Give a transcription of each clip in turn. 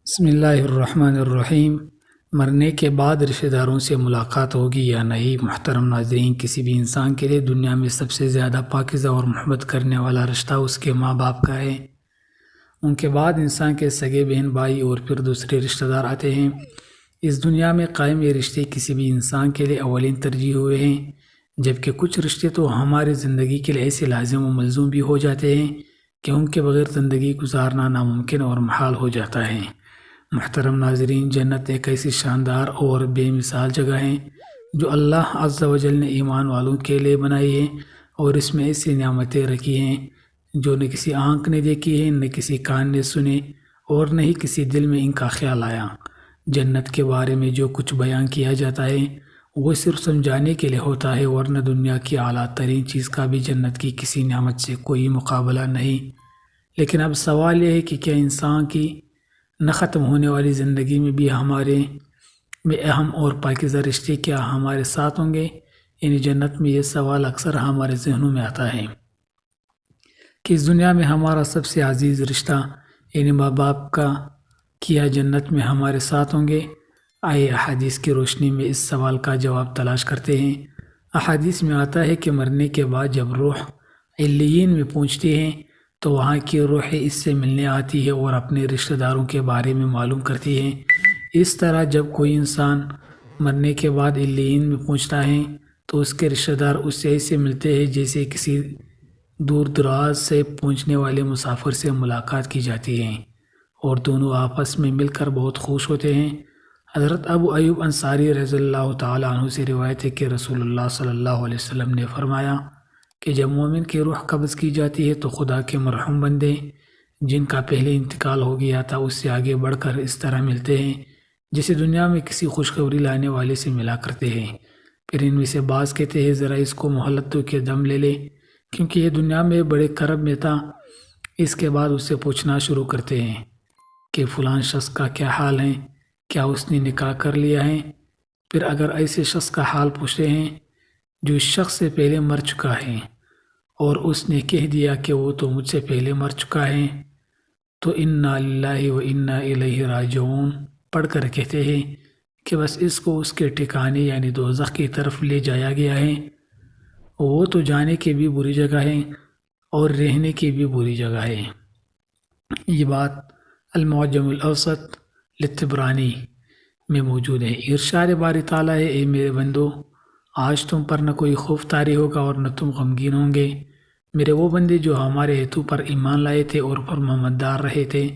بسم اللہ الرحمن الرحیم۔ مرنے کے بعد رشتہ داروں سے ملاقات ہوگی یا نہیں؟ محترم ناظرین، کسی بھی انسان کے لیے دنیا میں سب سے زیادہ پاکیزہ اور محبت کرنے والا رشتہ اس کے ماں باپ کا ہے۔ ان کے بعد انسان کے سگے بہن بھائی اور پھر دوسرے رشتہ دار آتے ہیں۔ اس دنیا میں قائم یہ رشتے کسی بھی انسان کے لیے اولین ترجیح ہوئے ہیں، جبکہ کچھ رشتے تو ہماری زندگی کے لیے ایسے لازم و ملزوم بھی ہو جاتے ہیں کہ ان کے بغیر زندگی گزارنا ناممکن اور محال ہو جاتا ہے۔ محترم ناظرین، جنت ایک ایسی شاندار اور بے مثال جگہ ہے جو اللہ عز و جل نے ایمان والوں کے لیے بنائی ہے، اور اس میں ایسی نعمتیں رکھی ہیں جو نہ کسی آنکھ نے دیکھی ہے، نہ کسی کان نے سنے، اور نہ ہی کسی دل میں ان کا خیال آیا۔ جنت کے بارے میں جو کچھ بیان کیا جاتا ہے وہ صرف سمجھانے کے لیے ہوتا ہے، ورنہ دنیا کی اعلیٰ ترین چیز کا بھی جنت کی کسی نعمت سے کوئی مقابلہ نہیں۔ لیکن اب سوال یہ ہے کہ کیا انسان کی نہ ختم ہونے والی زندگی میں بھی ہمارے میں اہم اور پاکیزہ رشتے کیا ہمارے ساتھ ہوں گے؟ یعنی جنت میں یہ سوال اکثر ہمارے ذہنوں میں آتا ہے کہ اس دنیا میں ہمارا سب سے عزیز رشتہ یعنی ماں باپ کا کیا جنت میں ہمارے ساتھ ہوں گے؟ آئے احادیث کی روشنی میں اس سوال کا جواب تلاش کرتے ہیں۔ احادیث میں آتا ہے کہ مرنے کے بعد جب روح علیین میں پہنچتی ہے تو وہاں کی روح اس سے ملنے آتی ہے اور اپنے رشتہ داروں کے بارے میں معلوم کرتی ہے۔ اس طرح جب کوئی انسان مرنے کے بعد علیین میں پہنچتا ہے تو اس کے رشتہ دار اس سے ایسے ملتے ہیں جیسے کسی دور دراز سے پہنچنے والے مسافر سے ملاقات کی جاتی ہے، اور دونوں آپس میں مل کر بہت خوش ہوتے ہیں۔ حضرت ابو ایوب انصاری رضی اللہ تعالیٰ عنہ سے روایت ہے کہ رسول اللہ صلی اللہ علیہ وسلم نے فرمایا کہ جب مومن کی روح قبض کی جاتی ہے تو خدا کے مرحوم بندے جن کا پہلے انتقال ہو گیا تھا اس سے آگے بڑھ کر اس طرح ملتے ہیں جسے دنیا میں کسی خوشخبری لانے والے سے ملا کرتے ہیں۔ پھر ان میں سے بعض کہتے ہیں ذرا اس کو مہلت دو کہ دم لے لے، کیونکہ یہ دنیا میں بڑے کرب میں تھا۔ اس کے بعد اس سے پوچھنا شروع کرتے ہیں کہ فلان شخص کا کیا حال ہے، کیا اس نے نکاح کر لیا ہے؟ پھر اگر ایسے شخص کا حال پوچھتے ہیں جو اس شخص سے پہلے مر چکا ہے اور اس نے کہہ دیا کہ وہ تو مجھ سے پہلے مر چکا ہے، تو انا للہ و انا الیہ راجعون پڑھ کر کہتے ہیں کہ بس اس کو اس کے ٹھکانے یعنی دوزخ کی طرف لے جایا گیا ہے۔ وہ تو جانے کی بھی بری جگہ ہے اور رہنے کی بھی بری جگہ ہے۔ یہ بات المعجم الاوسط للطبرانی میں موجود ہے۔ ارشاد باری تعالیٰ ہے، اے میرے بندو، آج تم پر نہ کوئی خوف طاری ہوگا اور نہ تم غمگین ہوں گے۔ میرے وہ بندے جو ہمارے ہیتو پر ایمان لائے تھے اور فرمانبردار رہے تھے،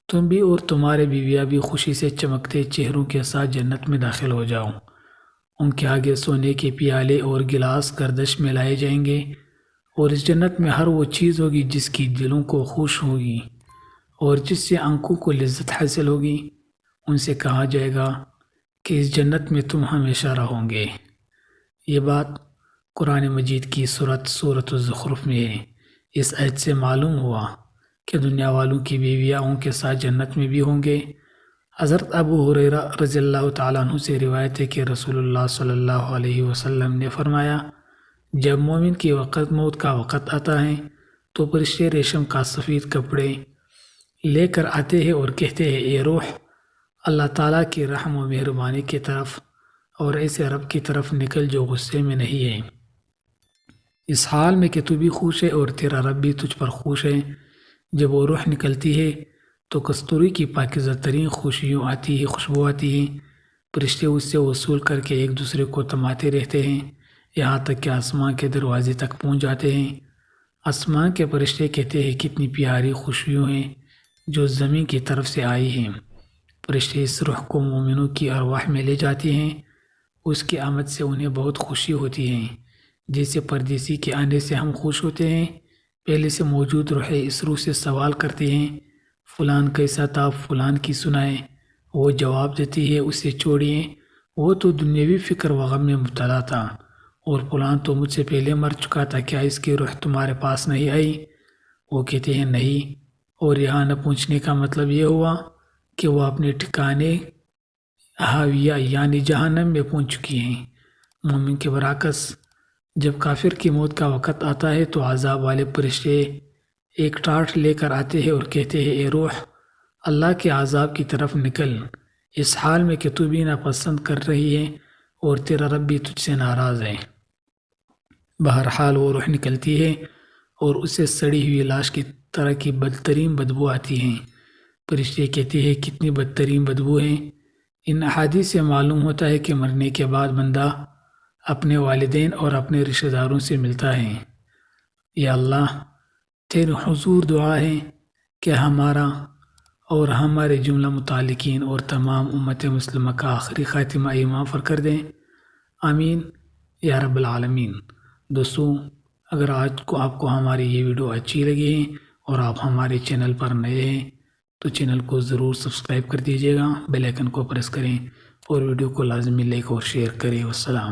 تم بھی اور تمہارے بیویاں بھی خوشی سے چمکتے چہروں کے ساتھ جنت میں داخل ہو جاؤ۔ ان کے آگے سونے کے پیالے اور گلاس گردش میں لائے جائیں گے، اور اس جنت میں ہر وہ چیز ہوگی جس کی دلوں کو خوش ہوگی اور جس سے آنکھوں کو لذت حاصل ہوگی۔ ان سے کہا جائے گا کہ اس جنت میں تم ہمیشہ رہو گے۔ یہ بات قرآن مجید کی سورۃ الزخرف میں ہے۔ اس آیت سے معلوم ہوا کہ دنیا والوں کی بیویاں ان کے ساتھ جنت میں بھی ہوں گے۔ حضرت ابو ہریرہ رضی اللہ تعالیٰ عنہ سے روایت ہے کہ رسول اللہ صلی اللہ علیہ وسلم نے فرمایا، جب مومن کی موت کا وقت آتا ہے تو فرشتے ریشم کا سفید کپڑے لے کر آتے ہیں اور کہتے ہیں، اے روح، اللہ تعالیٰ کی رحم و مہربانی کی طرف اور ایسے رب کی طرف نکل جو غصے میں نہیں ہے، اس حال میں کہ تو بھی خوش ہے اور تیرا رب بھی تجھ پر خوش ہے۔ جب وہ روح نکلتی ہے تو کستوری کی پاکیزہ ترین خوشبو آتی ہے۔ فرشتے اس سے وصول کر کے ایک دوسرے کو تماتے رہتے ہیں، یہاں تک کہ آسمان کے دروازے تک پہنچ جاتے ہیں۔ آسمان کے فرشتے کہتے ہیں، کتنی پیاری خوشبو ہیں جو زمین کی طرف سے آئی ہیں۔ فرشتے اس روح کو مومنوں کی ارواح میں لے جاتے ہیں۔ اس کی آمد سے انہیں بہت خوشی ہوتی ہے، جیسے پردیسی کے آنے سے ہم خوش ہوتے ہیں۔ پہلے سے موجود روح اس روح سے سوال کرتے ہیں، فلان کیسا تھا، فلان کی سنائیں۔ وہ جواب دیتی ہے، اسے چھوڑیے، وہ تو دنیاوی فکر و غم میں مبتلا تھا، اور فلان تو مجھ سے پہلے مر چکا تھا، کیا اس کی روح تمہارے پاس نہیں آئی؟ وہ کہتے ہیں نہیں، اور یہاں نہ پہنچنے کا مطلب یہ ہوا کہ وہ اپنے ٹھکانے حاویہ یعنی جہنم میں پہنچ چکی ہیں۔ مومن کے برعکس جب کافر کی موت کا وقت آتا ہے تو عذاب والے فرشتے ایک ٹاٹ لے کر آتے ہیں اور کہتے ہیں، اے روح، اللہ کے عذاب کی طرف نکل، اس حال میں کہ تو بھی ناپسند کر رہی ہے اور تیرا رب بھی تجھ سے ناراض ہے۔ بہرحال وہ روح نکلتی ہے اور اسے سڑی ہوئی لاش کی طرح کی بدترین بدبو آتی ہے۔ فرشتے کہتے ہیں کتنی بدترین بدبو ہے۔ ان احادیث سے معلوم ہوتا ہے کہ مرنے کے بعد بندہ اپنے والدین اور اپنے رشتہ داروں سے ملتا ہے۔ یا اللہ، تیرے حضور دعا ہے کہ ہمارا اور ہمارے جملہ متعلقین اور تمام امت مسلمہ کا آخری خاتمہ ایمان پر کر دیں، آمین یا رب العالمین۔ دوستوں، اگر آج کو آپ کو ہماری یہ ویڈیو اچھی لگی ہے اور آپ ہمارے چینل پر نئے ہیں تو چینل کو ضرور سبسکرائب کر دیجیے گا، بیل آئیکن کو پریس کریں اور ویڈیو کو لازمی لائک اور شیئر کریں۔ والسلام۔